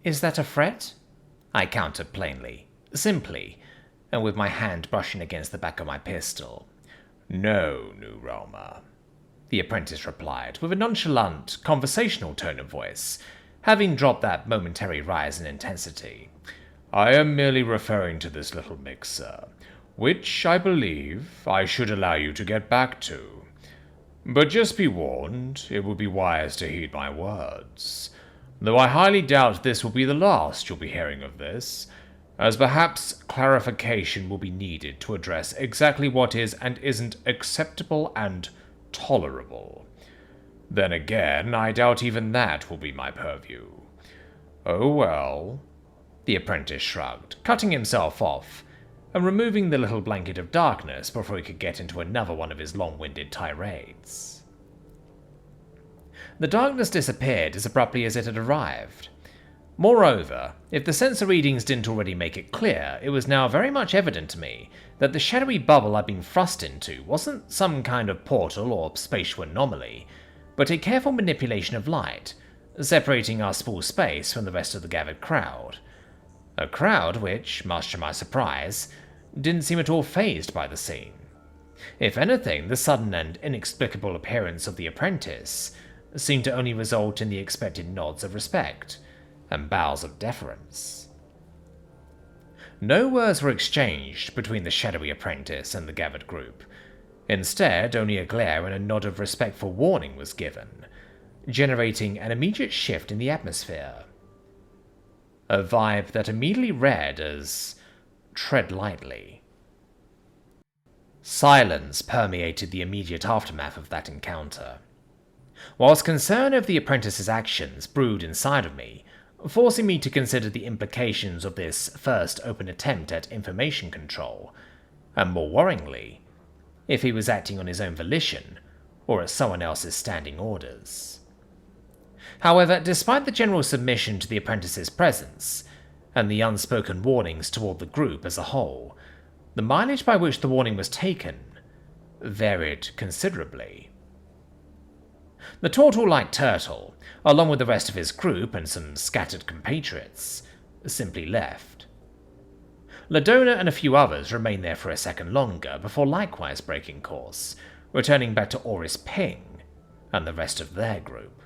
Is that a threat? I countered plainly, simply, and with my hand brushing against the back of my pistol. No, new realmer, the apprentice replied, with a nonchalant, conversational tone of voice, having dropped that momentary rise in intensity. I am merely referring to this little mixer, which, I believe, I should allow you to get back to. But just be warned, it would be wise to heed my words, though I highly doubt this will be the last you'll be hearing of this, as perhaps clarification will be needed to address exactly what is and isn't acceptable and tolerable. Then again, I doubt even that will be my purview. Oh well, the apprentice shrugged, cutting himself off, and removing the little blanket of darkness before he could get into another one of his long-winded tirades. The darkness disappeared as abruptly as it had arrived. Moreover, if the sensor readings didn't already make it clear, it was now very much evident to me that the shadowy bubble I'd been thrust into wasn't some kind of portal or spatial anomaly, but a careful manipulation of light, separating our small space from the rest of the gathered crowd. A crowd which, much to my surprise, didn't seem at all fazed by the scene. If anything, the sudden and inexplicable appearance of the apprentice seemed to only result in the expected nods of respect and bows of deference. No words were exchanged between the shadowy apprentice and the gathered group. Instead, only a glare and a nod of respectful warning was given, generating an immediate shift in the atmosphere. A vibe that immediately read as tread lightly. Silence permeated the immediate aftermath of that encounter. Whilst concern over the apprentice's actions brewed inside of me, forcing me to consider the implications of this first open attempt at information control, and more worryingly, if he was acting on his own volition, or at someone else's standing orders. However, despite the general submission to the apprentice's presence, and the unspoken warnings toward the group as a whole, the mileage by which the warning was taken varied considerably. The turtle-like turtle, along with the rest of his group and some scattered compatriots, simply left. Ladona and a few others remained there for a second longer before likewise breaking course, returning back to Oris Ping and the rest of their group.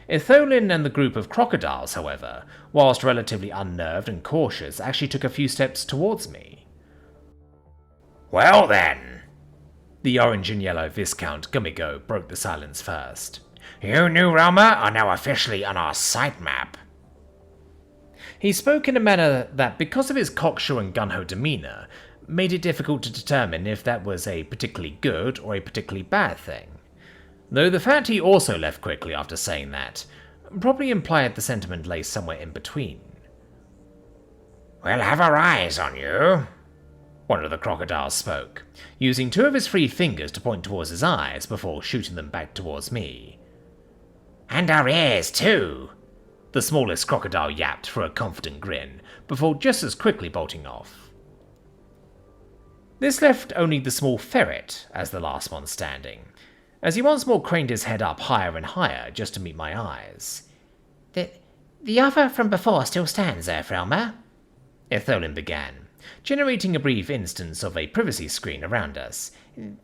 Etholin and the group of crocodiles, however, whilst relatively unnerved and cautious, actually took a few steps towards me. Well then, the orange and yellow Viscount Gumigo broke the silence first. You new realmer are now officially on our site map. He spoke in a manner that, because of his cocksure and gung-ho demeanour, made it difficult to determine if that was a particularly good or a particularly bad thing. Though the fact he also left quickly after saying that probably implied the sentiment lay somewhere in between. We'll have our eyes on you, one of the crocodiles spoke, using two of his free fingers to point towards his eyes before shooting them back towards me. And our ears too, the smallest crocodile yapped for a confident grin, before just as quickly bolting off. This left only the small ferret as the last one standing, as he once more craned his head up higher and higher just to meet my eyes. The offer from before still stands, Realmer, Etholin began, generating a brief instance of a privacy screen around us.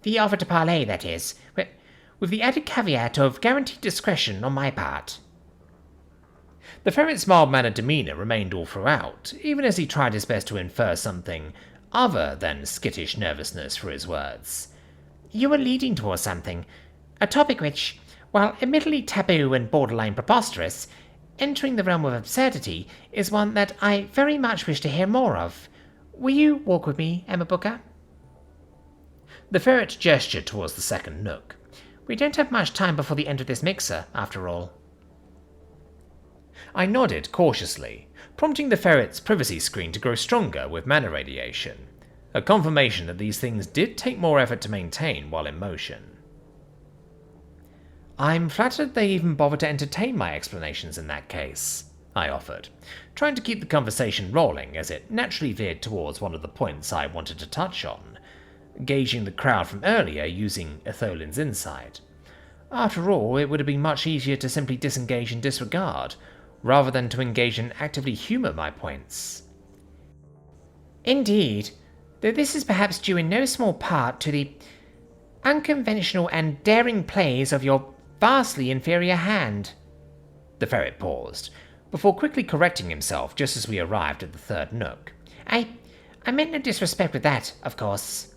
The offer to parley, that is, with the added caveat of guaranteed discretion on my part. The ferret's mild-mannered demeanour remained all throughout, even as he tried his best to infer something other than skittish nervousness for his words. You were leading towards something, a topic which, while admittedly taboo and borderline preposterous, entering the realm of absurdity is one that I very much wish to hear more of. Will you walk with me, Emma Booker? The ferret gestured towards the second nook. We don't have much time before the end of this mixer, after all. I nodded cautiously, prompting the ferret's privacy screen to grow stronger with mana radiation, a confirmation that these things did take more effort to maintain while in motion. I'm flattered they even bothered to entertain my explanations in that case, I offered, trying to keep the conversation rolling as it naturally veered towards one of the points I wanted to touch on, gauging the crowd from earlier using Etholin's insight. After all, it would have been much easier to simply disengage and disregard, rather than to engage and actively humour my points. Indeed, though this is perhaps due in no small part to the unconventional and daring plays of your vastly inferior hand. The ferret paused, before quickly correcting himself just as we arrived at the third nook. I meant no disrespect with that, of course.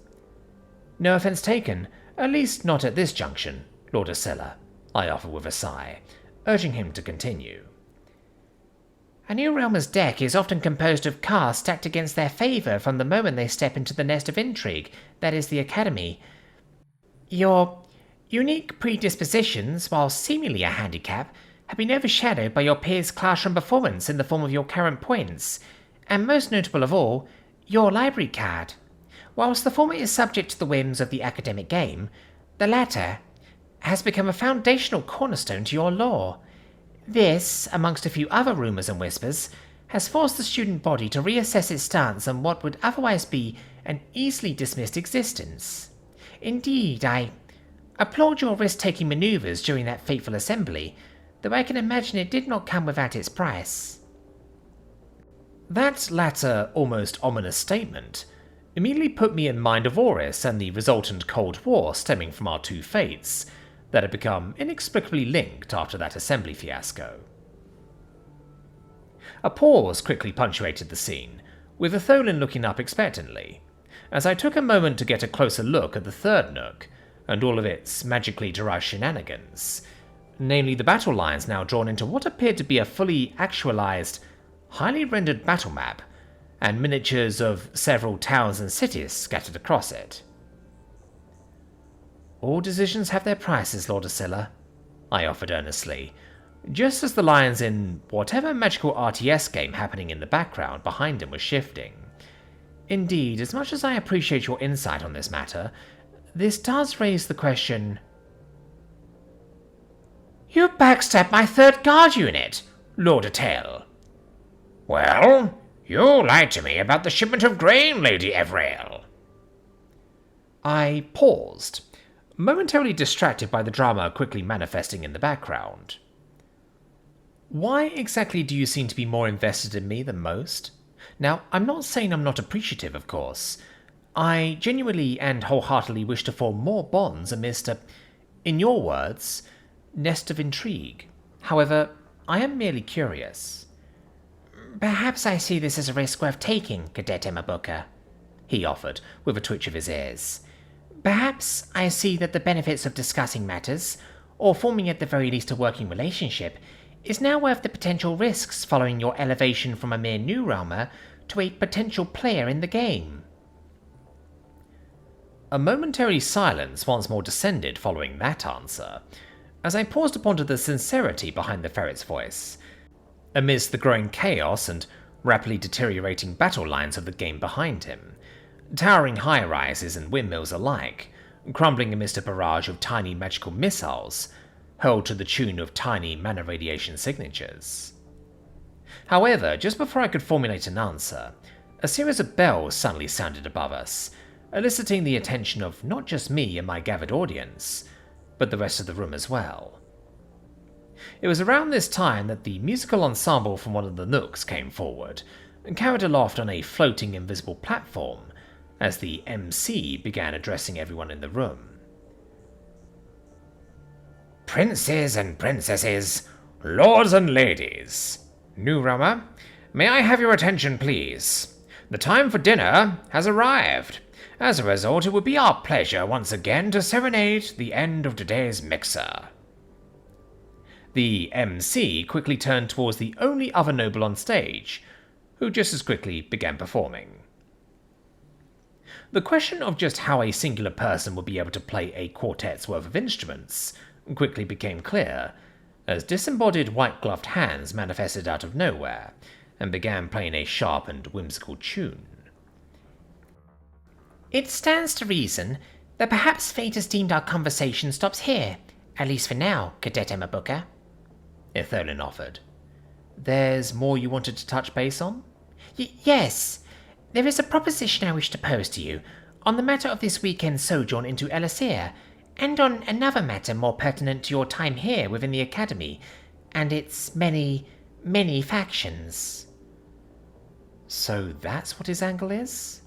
No offence taken, at least not at this junction, Lord Esila, I offered with a sigh, urging him to continue. A new realmer's deck is often composed of cards stacked against their favour from the moment they step into the nest of intrigue, that is the Academy. Your unique predispositions, while seemingly a handicap, have been overshadowed by your peers' classroom performance in the form of your current points, and most notable of all, your library card. Whilst the former is subject to the whims of the academic game, the latter has become a foundational cornerstone to your lore. This, amongst a few other rumours and whispers, has forced the student body to reassess its stance on what would otherwise be an easily dismissed existence. Indeed, I applaud your risk-taking manoeuvres during that fateful assembly, though I can imagine it did not come without its price. That latter, almost ominous statement immediately put me in mind of Oris and the resultant Cold War stemming from our two fates that had become inexplicably linked after that assembly fiasco. A pause quickly punctuated the scene, with Atholin looking up expectantly, as I took a moment to get a closer look at the third nook and all of its magically derived shenanigans, namely the battle lines now drawn into what appeared to be a fully actualized, highly rendered battle map, and miniatures of several towns and cities scattered across it. All decisions have their prices, Lord Esila, I offered earnestly, just as the lines in whatever magical RTS game happening in the background behind him was shifting. Indeed, as much as I appreciate your insight on this matter, this does raise the question... You backstabbed my third guard unit, Lord Atale. Well, you lied to me about the shipment of grain, Lady Evrael. I paused, momentarily distracted by the drama quickly manifesting in the background. Why exactly do you seem to be more invested in me than most? Now, I'm not saying I'm not appreciative, of course. I genuinely and wholeheartedly wish to form more bonds amidst a, in your words, nest of intrigue. However, I am merely curious. Perhaps I see this as a risk worth taking, Cadet Emabuka, he offered, with a twitch of his ears. Perhaps I see that the benefits of discussing matters, or forming at the very least a working relationship, is now worth the potential risks following your elevation from a mere new realmer to a potential player in the game. A momentary silence once more descended following that answer, as I paused to ponder the sincerity behind the ferret's voice, amidst the growing chaos and rapidly deteriorating battle lines of the game behind him, towering high-rises and windmills alike, crumbling amidst a barrage of tiny magical missiles, hurled to the tune of tiny mana radiation signatures. However, just before I could formulate an answer, a series of bells suddenly sounded above us, eliciting the attention of not just me and my gathered audience, but the rest of the room as well. It was around this time that the musical ensemble from one of the nooks came forward, and carried aloft on a floating invisible platform, as the MC began addressing everyone in the room. Princes and princesses, lords and ladies, New Realmer, may I have your attention, please? The time for dinner has arrived. As a result, it would be our pleasure once again to serenade the end of today's mixer. The MC quickly turned towards the only other noble on stage, who just as quickly began performing. The question of just how a singular person would be able to play a quartet's worth of instruments quickly became clear, as disembodied white-gloved hands manifested out of nowhere and began playing a sharp and whimsical tune. It stands to reason that perhaps fate has deemed our conversation stops here, at least for now, Cadet Emabuka, Atholin offered. There's more you wanted to touch base on? Yes. There is a proposition I wish to pose to you on the matter of this weekend's sojourn into Elisir, and on another matter more pertinent to your time here within the Academy, and its many, many factions. So that's what his angle is?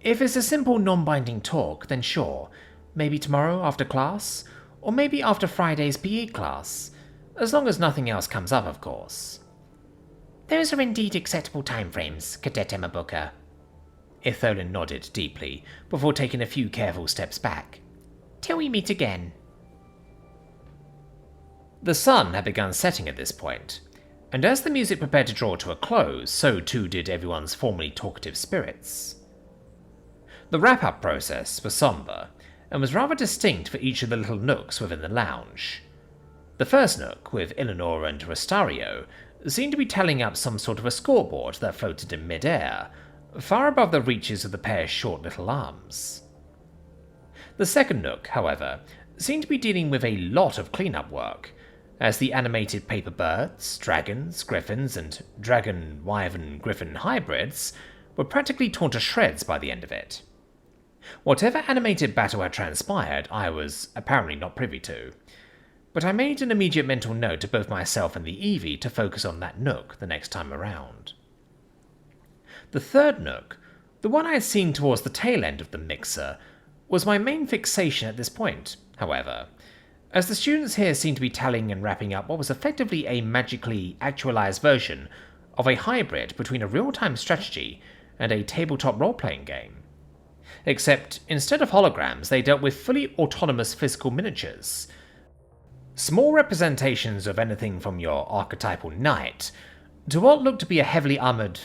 If it's a simple non-binding talk, then sure. Maybe tomorrow after class, or maybe after Friday's PE class. As long as nothing else comes up, of course. Those are indeed acceptable timeframes, Cadet Emma Booker. Itholin nodded deeply, before taking a few careful steps back. Till we meet again. The sun had begun setting at this point, and as the music prepared to draw to a close, so too did everyone's formerly talkative spirits. The wrap-up process was somber, and was rather distinct for each of the little nooks within the lounge. The first nook, with Eleanor and Rostario, seemed to be tallying up some sort of a scoreboard that floated in mid-air, far above the reaches of the pair's short little arms. The second nook, however, seemed to be dealing with a lot of clean-up work, as the animated paper birds, dragons, griffins, and dragon-wyvern-griffin hybrids were practically torn to shreds by the end of it. Whatever animated battle had transpired, I was apparently not privy to, but I made an immediate mental note to both myself and the Eevee to focus on that nook the next time around. The third nook, the one I had seen towards the tail end of the mixer, was my main fixation at this point, however, as the students here seemed to be tallying and wrapping up what was effectively a magically actualized version of a hybrid between a real-time strategy and a tabletop role-playing game. Except, instead of holograms, they dealt with fully autonomous physical miniatures. Small representations of anything from your archetypal knight to what looked to be a heavily armoured,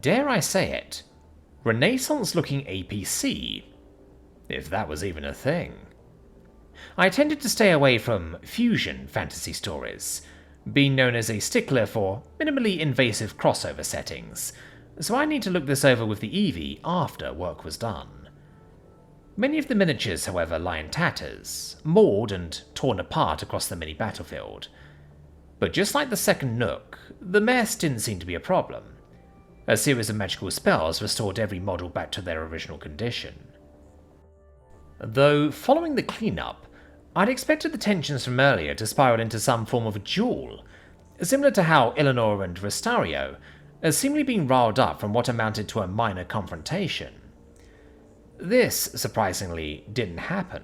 dare I say it, Renaissance-looking APC, if that was even a thing. I tended to stay away from fusion fantasy stories, being known as a stickler for minimally invasive crossover settings, so I need to look this over with the Eevee after work was done. Many of the miniatures, however, lie in tatters, mauled and torn apart across the mini battlefield. But just like the second nook, the mess didn't seem to be a problem. A series of magical spells restored every model back to their original condition. Though, following the cleanup, I'd expected the tensions from earlier to spiral into some form of a duel, similar to how Eleanor and Rostario had seemingly been riled up from what amounted to a minor confrontation. This, surprisingly, didn't happen.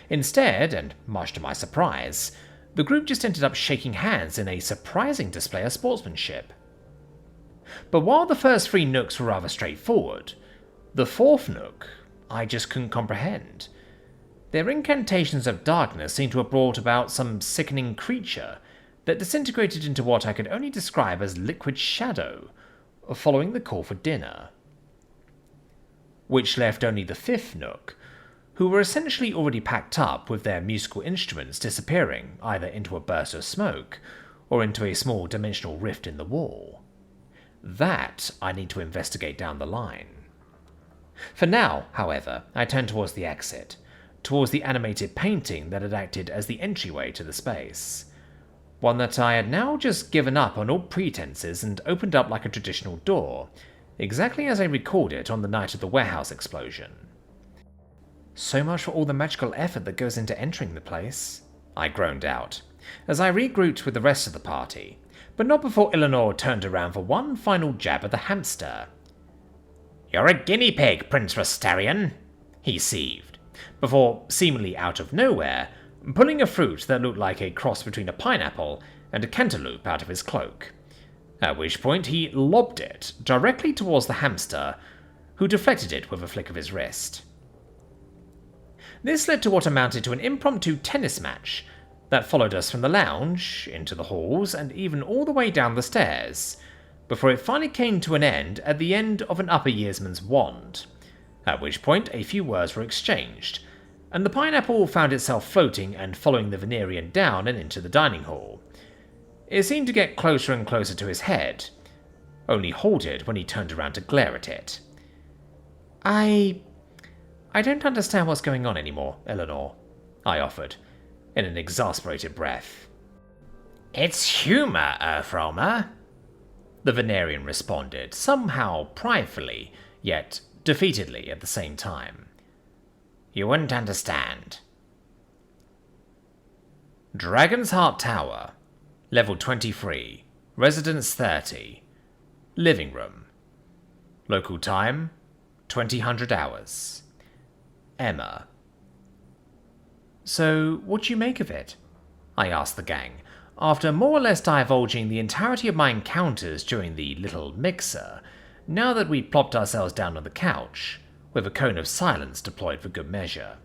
Instead, and much to my surprise, the group just ended up shaking hands in a surprising display of sportsmanship. But while the first three nooks were rather straightforward, the fourth nook I just couldn't comprehend. Their incantations of darkness seemed to have brought about some sickening creature that disintegrated into what I could only describe as liquid shadow, following the call for dinner. Which left only the fifth nook, who were essentially already packed up with their musical instruments disappearing either into a burst of smoke or into a small dimensional rift in the wall. That I need to investigate down the line. For now, however, I turned towards the exit, towards the animated painting that had acted as the entryway to the space. One that I had now just given up on all pretenses and opened up like a traditional door, exactly as I recalled it on the night of the warehouse explosion. So much for all the magical effort that goes into entering the place, I groaned out, as I regrouped with the rest of the party, but not before Eleanor turned around for one final jab at the hamster. "You're a guinea pig, Prince Rostarian," he seethed, before, seemingly out of nowhere, pulling a fruit that looked like a cross between a pineapple and a cantaloupe out of his cloak, at which point he lobbed it directly towards the hamster, who deflected it with a flick of his wrist. This led to what amounted to an impromptu tennis match that followed us from the lounge, into the halls, and even all the way down the stairs, before it finally came to an end at the end of an upper yearsman's wand, at which point a few words were exchanged, and the pineapple found itself floating and following the Venerian down and into the dining hall. It seemed to get closer and closer to his head, only halted when he turned around to glare at it. I don't understand what's going on anymore, Eleanor, I offered, in an exasperated breath. It's humour, Earthroamer, the Venerian responded, somehow pridefully, yet defeatedly at the same time. You wouldn't understand. Dragon's Heart Tower, level 23, Residence 30. Living room. Local time, 2000 hours. Emma. So, what do you make of it? I asked the gang, after more or less divulging the entirety of my encounters during the little mixer, now that we'd plopped ourselves down on the couch, with a cone of silence deployed for good measure.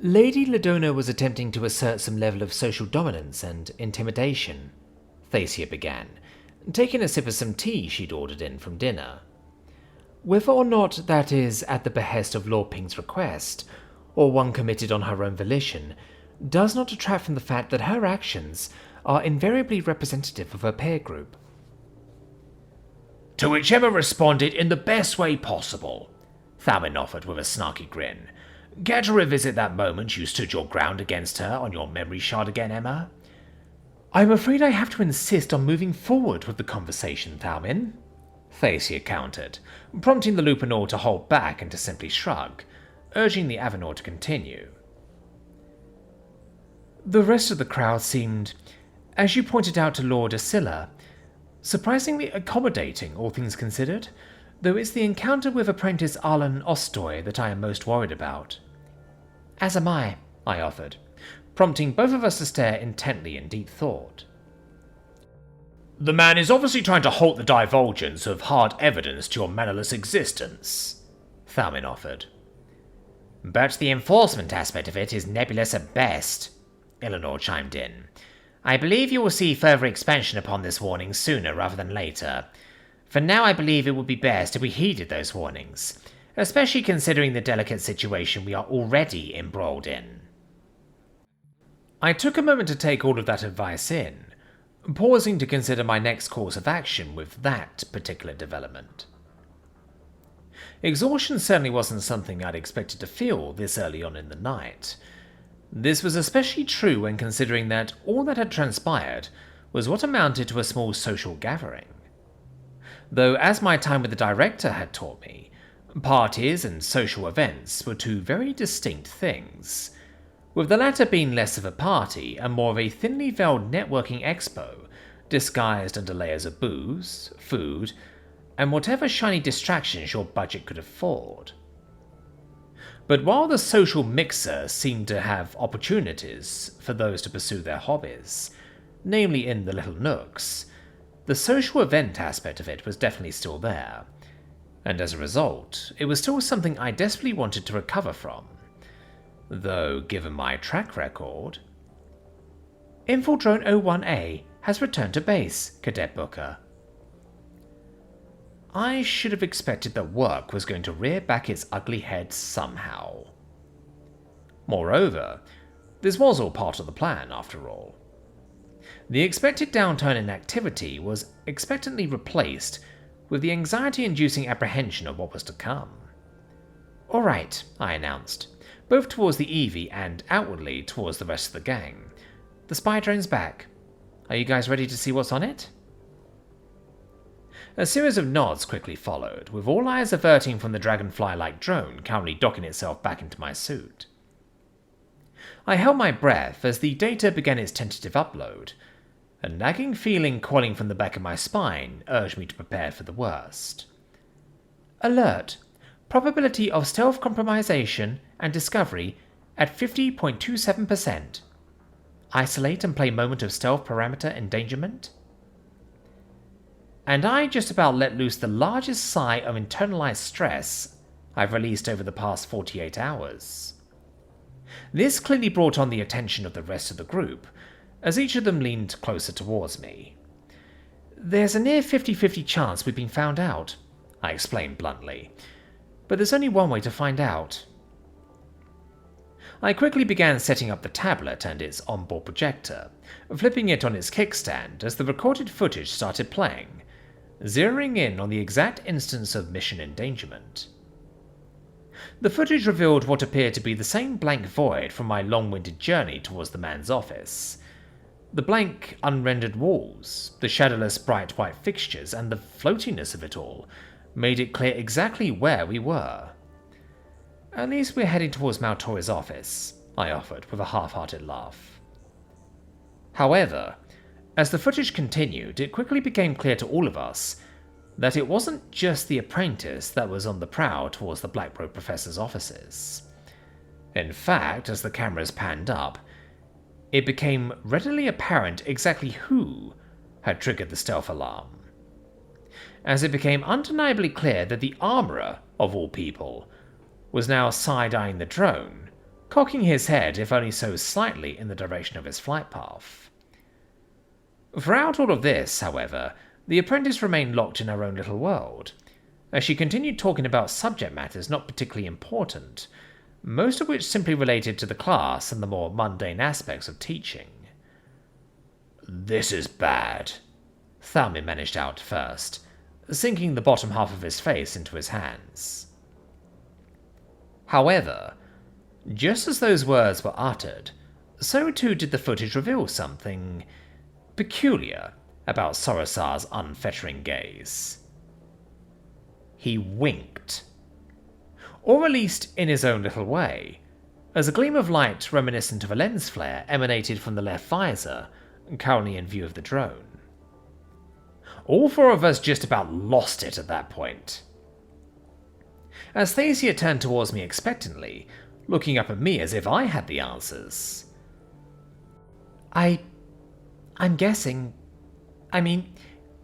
Lady Ladona was attempting to assert some level of social dominance and intimidation, Thacia began, taking a sip of some tea she'd ordered in from dinner. Whether or not that is at the behest of Lord Ping's request, or one committed on her own volition, does not detract from the fact that her actions are invariably representative of her peer group. To which Emma responded in the best way possible, Thalwyn offered with a snarky grin. Care to revisit that moment you stood your ground against her on your memory shard again, Emma? I'm afraid I have to insist on moving forward with the conversation, Thalwyn, Thacia countered, prompting the Lupinor to hold back and to simply shrug, urging the Avenor to continue. The rest of the crowd seemed, as you pointed out to Lord Esila, surprisingly accommodating, all things considered, though it's the encounter with apprentice Arlen Ostoy that I am most worried about. As am I offered, prompting both of us to stare intently in deep thought. The man is obviously trying to halt the divulgence of hard evidence to your mannerless existence, Thalwyn offered. But the enforcement aspect of it is nebulous at best, Eleanor chimed in. I believe you will see further expansion upon this warning sooner rather than later. For now, I believe it would be best if we heeded those warnings, especially considering the delicate situation we are already embroiled in. I took a moment to take all of that advice in, pausing to consider my next course of action with that particular development. Exhaustion certainly wasn't something I'd expected to feel this early on in the night. This was especially true when considering that all that had transpired was what amounted to a small social gathering. Though, as my time with the director had taught me, parties and social events were two very distinct things, with the latter being less of a party and more of a thinly veiled networking expo, disguised under layers of booze, food, and whatever shiny distractions your budget could afford. But while the social mixer seemed to have opportunities for those to pursue their hobbies, namely in the little nooks, the social event aspect of it was definitely still there, and as a result, it was still something I desperately wanted to recover from. Though, given my track record... Infildrone 01A has returned to base, Cadet Booker. I should have expected that work was going to rear back its ugly head somehow. Moreover, this was all part of the plan, after all. The expected downturn in activity was expectantly replaced with the anxiety-inducing apprehension of what was to come. All right, I announced, both towards the Eevee and outwardly towards the rest of the gang. The spy drone's back. Are you guys ready to see what's on it? A series of nods quickly followed, with all eyes averting from the dragonfly-like drone currently docking itself back into my suit. I held my breath as the data began its tentative upload. A nagging feeling coiling from the back of my spine urged me to prepare for the worst. Alert! Probability of stealth compromisation and discovery at 50.27%. Isolate and play moment of stealth parameter endangerment. And I just about let loose the largest sigh of internalized stress I've released over the past 48 hours. This clearly brought on the attention of the rest of the group, as each of them leaned closer towards me. There's a near 50-50 chance we've been found out, I explained bluntly, but there's only one way to find out. I quickly began setting up the tablet and its onboard projector, flipping it on its kickstand as the recorded footage started playing, zeroing in on the exact instance of mission endangerment. The footage revealed what appeared to be the same blank void from my long-winded journey towards the man's office. The blank, unrendered walls, the shadowless bright white fixtures, and the floatiness of it all made it clear exactly where we were. At least we're heading towards Maltori's office, I offered with a half-hearted laugh. However, As the footage continued, it quickly became clear to all of us that it wasn't just the apprentice that was on the prowl towards the Blackrobe Professor's offices. In fact, as the cameras panned up, it became readily apparent exactly who had triggered the stealth alarm, as it became undeniably clear that the armourer, of all people, was now side-eyeing the drone, cocking his head, if only so slightly, in the direction of his flight path. Throughout all of this, however, the apprentice remained locked in her own little world, as she continued talking about subject matters not particularly important, most of which simply related to the class and the more mundane aspects of teaching. "This is bad," Thalmin managed out first, sinking the bottom half of his face into his hands. However, just as those words were uttered, so too did the footage reveal something peculiar about Sorosar's unfettering gaze. He winked. Or at least in his own little way, as a gleam of light reminiscent of a lens flare emanated from the left visor, currently in view of the drone. All four of us just about lost it at that point. As Thacia turned towards me expectantly, looking up at me as if I had the answers. I'm guessing... I mean,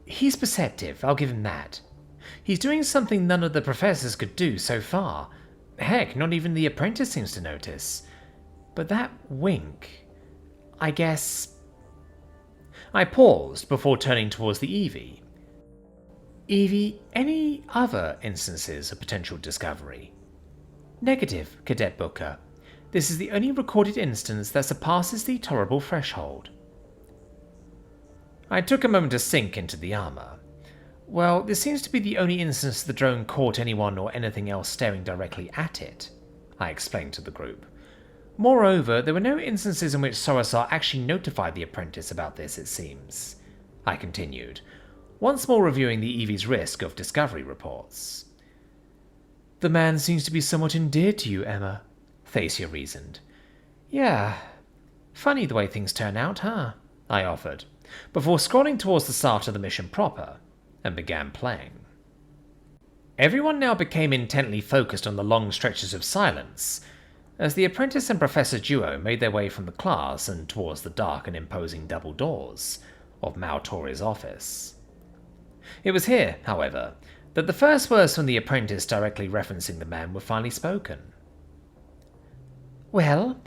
he's perceptive, I'll give him that. He's doing something none of the professors could do so far. Heck, not even the apprentice seems to notice. But that wink... I guess... I paused before turning towards the Evie. Evie, any other instances of potential discovery? Negative, Cadet Booker. This is the only recorded instance that surpasses the tolerable threshold. I took a moment to sink into the armor. Well, this seems to be the only instance the drone caught anyone or anything else staring directly at it, I explained to the group. Moreover, there were no instances in which Sorosar actually notified the apprentice about this, it seems, I continued, once more reviewing the Evie's risk of discovery reports. The man seems to be somewhat endeared to you, Emma, Thacia reasoned. Yeah, funny the way things turn out, huh? I offered, before scrolling towards the start of the mission proper, and began playing. Everyone now became intently focused on the long stretches of silence, as the apprentice and professor duo made their way from the class and towards the dark and imposing double doors of Maltori's office. It was here, however, that the first words from the apprentice directly referencing the man were finally spoken. Well,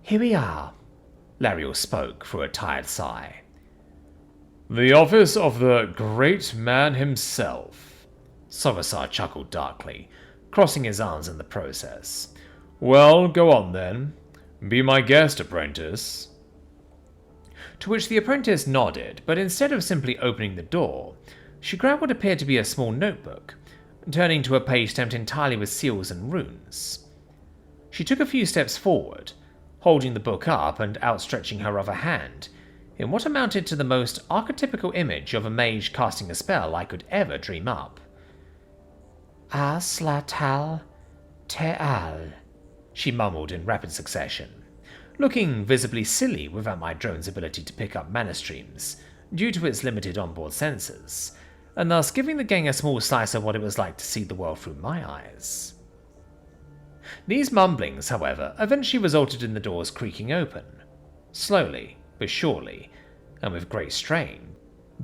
here we are, Lariel spoke through a tired sigh. The office of the great man himself, Sorosar chuckled darkly, crossing his arms in the process. Well, go on then. Be my guest, apprentice. To which the apprentice nodded, but instead of simply opening the door, she grabbed what appeared to be a small notebook, turning to a page stamped entirely with seals and runes. She took a few steps forward, holding the book up and outstretching her other hand, in what amounted to the most archetypical image of a mage casting a spell I could ever dream up. Aslatal Teal, she mumbled in rapid succession, looking visibly silly without my drone's ability to pick up mana streams, due to its limited onboard sensors, and thus giving the gang a small slice of what it was like to see the world through my eyes. These mumblings, however, eventually resulted in the doors creaking open, slowly but surely, and with great strain,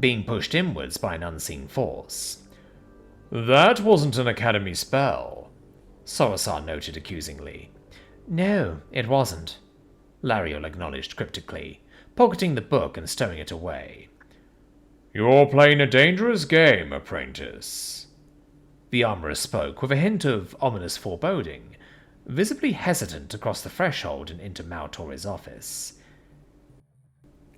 being pushed inwards by an unseen force. That wasn't an academy spell, Sorosar noted accusingly. No, it wasn't, Lariel acknowledged cryptically, pocketing the book and stowing it away. You're playing a dangerous game, apprentice. The armourer spoke with a hint of ominous foreboding, visibly hesitant to cross the threshold and into Maltori's office.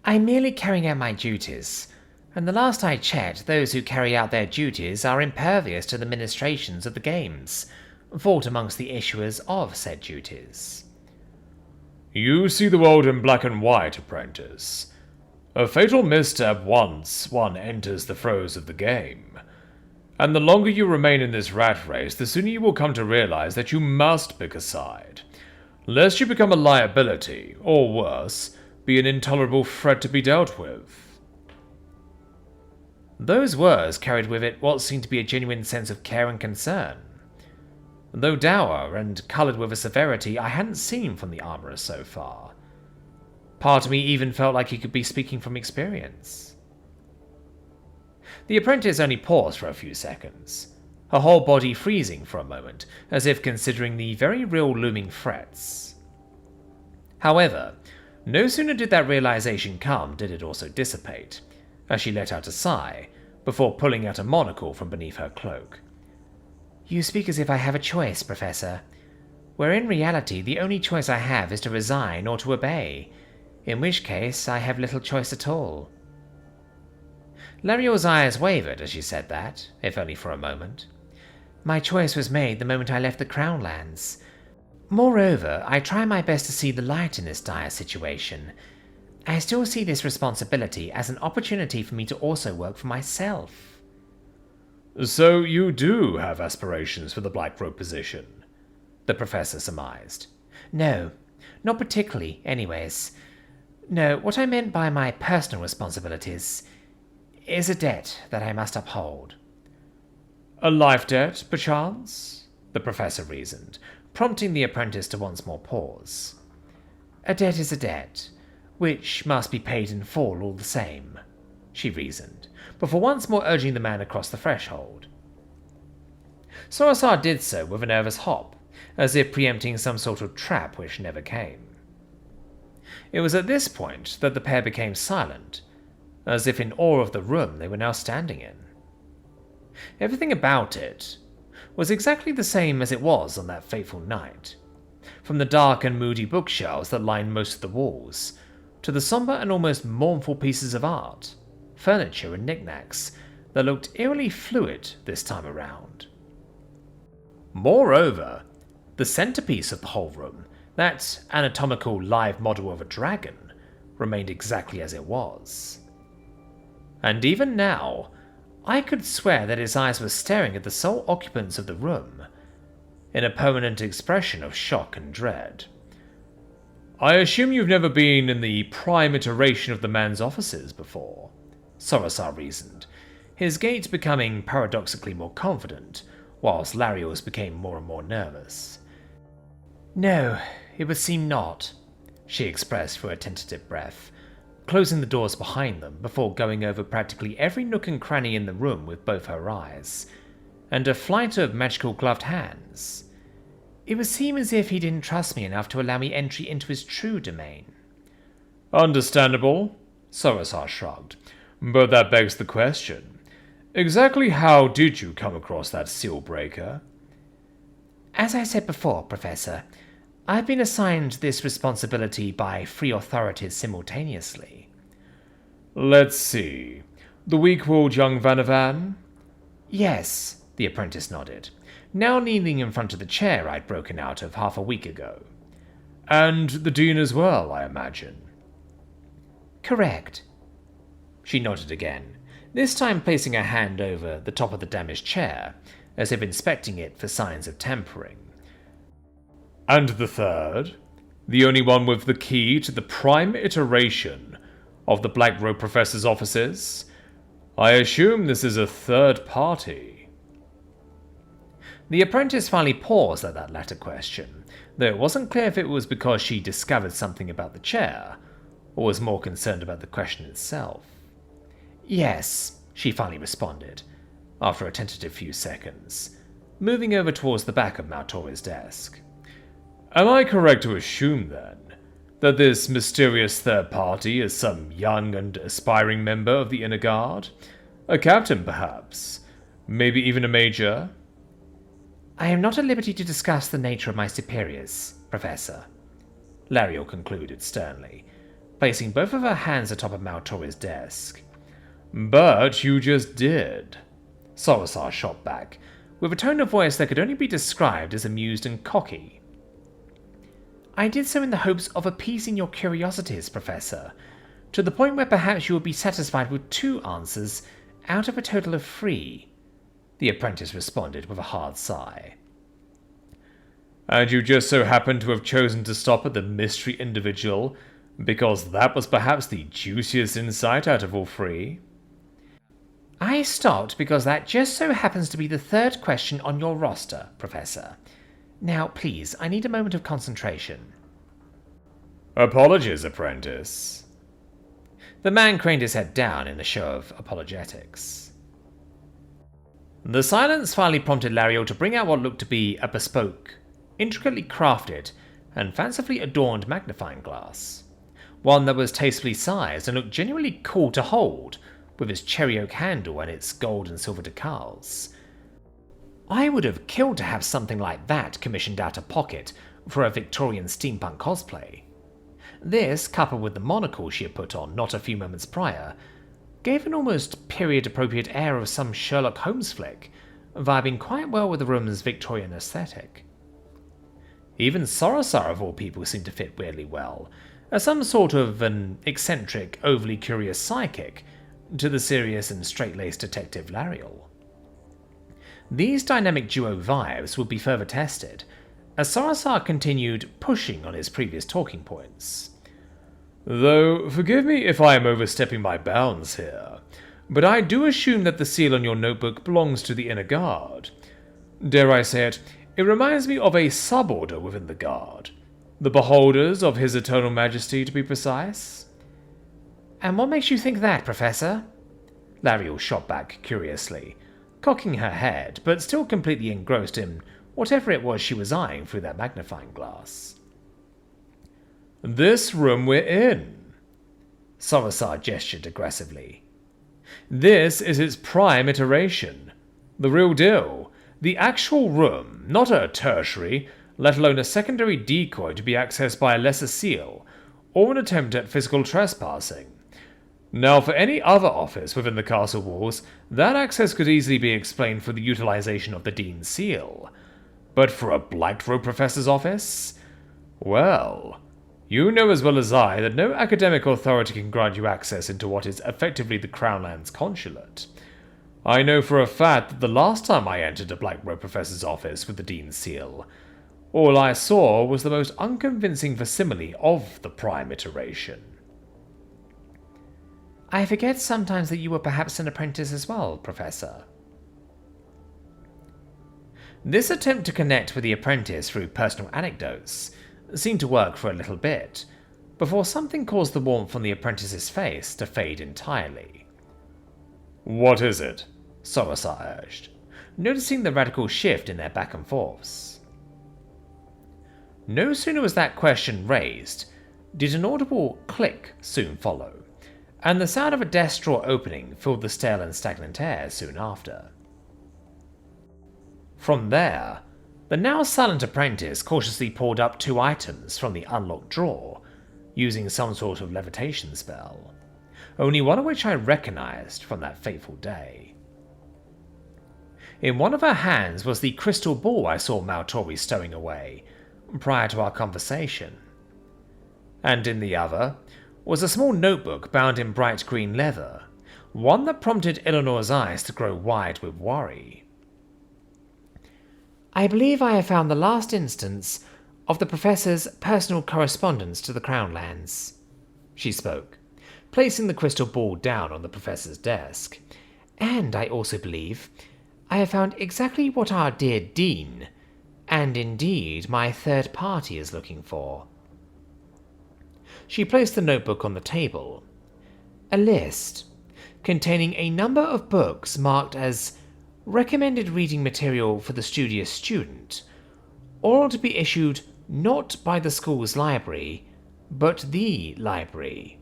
I'm merely carrying out my duties, and the last I checked, those who carry out their duties are impervious to the ministrations of the games, fought amongst the issuers of said duties. You see the world in black and white, apprentice. A fatal misstep once one enters the throes of the game. And the longer you remain in this rat race, the sooner you will come to realize that you must pick a side, lest you become a liability, or worse, be an intolerable threat to be dealt with. Those words carried with it what seemed to be a genuine sense of care and concern, though dour and coloured with a severity I hadn't seen from the armourer so far. Part of me even felt like he could be speaking from experience. The apprentice only paused for a few seconds, her whole body freezing for a moment, as if considering the very real looming threats. However, no sooner did that realization come did it also dissipate, as she let out a sigh, before pulling out a monocle from beneath her cloak. You speak as if I have a choice, Professor, where in reality the only choice I have is to resign or to obey, in which case I have little choice at all. Lariel's eyes wavered as she said that, if only for a moment. My choice was made the moment I left the Crown Lands. Moreover, I try my best to see the light in this dire situation. I still see this responsibility as an opportunity for me to also work for myself. So you do have aspirations for the Black Robe position? The professor surmised. No, not particularly, anyways. No, what I meant by my personal responsibilities is a debt that I must uphold. A life debt, perchance? The professor reasoned, prompting the apprentice to once more pause. A debt is a debt, which must be paid in full all the same, she reasoned, before once more urging the man across the threshold. Sorosar did so with a nervous hop, as if preempting some sort of trap which never came. It was at this point that the pair became silent, as if in awe of the room they were now standing in. Everything about it was exactly the same as it was on that fateful night, from the dark and moody bookshelves that lined most of the walls, to the somber and almost mournful pieces of art, furniture and knickknacks that looked eerily fluid this time around. Moreover, the centerpiece of the whole room, that anatomical live model of a dragon, remained exactly as it was. And even now, I could swear that his eyes were staring at the sole occupants of the room, in a permanent expression of shock and dread. I assume you've never been in the prime iteration of the man's offices before, Sorosar reasoned, his gait becoming paradoxically more confident, whilst Larios became more and more nervous. No, it would seem not, she expressed through a tentative breath, closing the doors behind them before going over practically every nook and cranny in the room with both her eyes, and a flight of magical gloved hands. It would seem as if he didn't trust me enough to allow me entry into his true domain. Understandable, Sorosar shrugged, but that begs the question. Exactly how did you come across that seal breaker? As I said before, Professor, I've been assigned this responsibility by 3 authorities simultaneously. Let's see. The weak-willed young Vanavan? Yes, the apprentice nodded, now kneeling in front of the chair I'd broken out of half a week ago. And the Dean as well, I imagine. Correct. She nodded again, this time placing her hand over the top of the damaged chair, as if inspecting it for signs of tampering. And the third? The only one with the key to the prime iteration of the Black Robe Professor's offices? I assume this is a third party. The apprentice finally paused at that latter question, though it wasn't clear if it was because she discovered something about the chair, or was more concerned about the question itself. Yes, she finally responded, after a tentative few seconds, moving over towards the back of Maltori's desk. Am I correct to assume, then, that this mysterious third party is some young and aspiring member of the Inner Guard? A captain, perhaps? Maybe even a major? I am not at liberty to discuss the nature of my superiors, Professor, Lariel concluded sternly, placing both of her hands atop of Maltori's desk. But you just did, Sorosar shot back, with a tone of voice that could only be described as amused and cocky. I did so in the hopes of appeasing your curiosities, Professor, to the point where perhaps you would be satisfied with 2 answers out of a total of 3, the apprentice responded with a hard sigh. And you just so happened to have chosen to stop at the mystery individual because that was perhaps the juiciest insight out of all 3? I stopped because that just so happens to be the third question on your roster, Professor. Now, please, I need a moment of concentration. Apologies, apprentice. The man craned his head down in a show of apologetics. The silence finally prompted Lariel to bring out what looked to be a bespoke, intricately crafted, and fancifully adorned magnifying glass. One that was tastefully sized and looked genuinely cool to hold, with its cherry oak handle and its gold and silver decals. I would have killed to have something like that commissioned out of pocket for a Victorian steampunk cosplay. This, coupled with the monocle she had put on not a few moments prior, gave an almost period-appropriate air of some Sherlock Holmes flick, vibing quite well with the room's Victorian aesthetic. Even Sorosar of all people seemed to fit weirdly well, as some sort of an eccentric, overly curious sidekick to the serious and straight-laced detective Lariel. These dynamic duo vibes would be further tested, as Sorosar continued pushing on his previous talking points. Though, forgive me if I am overstepping my bounds here, but I do assume that the seal on your notebook belongs to the inner guard. Dare I say it, it reminds me of a suborder within the guard. The beholders of His Eternal Majesty, to be precise. And what makes you think that, Professor? Lariel shot back curiously, cocking her head, but still completely engrossed in whatever it was she was eyeing through that magnifying glass. This room we're in. Sorosar gestured aggressively. This is its prime iteration. The real deal. The actual room, not a tertiary, let alone a secondary decoy to be accessed by a lesser seal, or an attempt at physical trespassing. Now, for any other office within the castle walls, that access could easily be explained through the utilization of the Dean's seal. But for a Black Robe Professor's office? Well, you know as well as I that no academic authority can grant you access into what is effectively the Crownland's consulate. I know for a fact that the last time I entered a Black Robe Professor's office with the Dean's seal, all I saw was the most unconvincing facsimile of the prime iteration. I forget sometimes that you were perhaps an apprentice as well, Professor. This attempt to connect with the apprentice through personal anecdotes seemed to work for a little bit, before something caused the warmth on the apprentice's face to fade entirely. What is it? Sorosar urged, noticing the radical shift in their back and forths. No sooner was that question raised, did an audible click soon follow, and the sound of a desk drawer opening filled the stale and stagnant air soon after. From there, the now silent apprentice cautiously pulled up 2 items from the unlocked drawer, using some sort of levitation spell, only one of which I recognized from that fateful day. In one of her hands was the crystal ball I saw Maltori stowing away prior to our conversation, and in the other was a small notebook bound in bright green leather, one that prompted Eleanor's eyes to grow wide with worry. I believe I have found the last instance of the Professor's personal correspondence to the Crownlands, she spoke, placing the crystal ball down on the Professor's desk. And I also believe I have found exactly what our dear Dean, and indeed my third party, is looking for. She placed the notebook on the table. A list containing a number of books marked as recommended reading material for the studious student, all to be issued not by the school's library, but the library.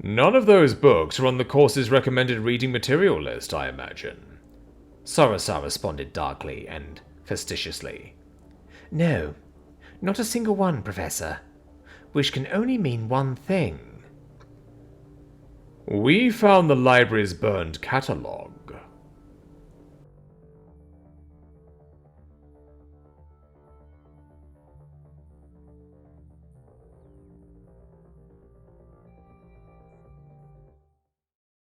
None of those books are on the course's recommended reading material list, I imagine. Sorosar responded darkly and facetiously. No, not a single one, Professor, which can only mean one thing. We found the library's burned catalogue.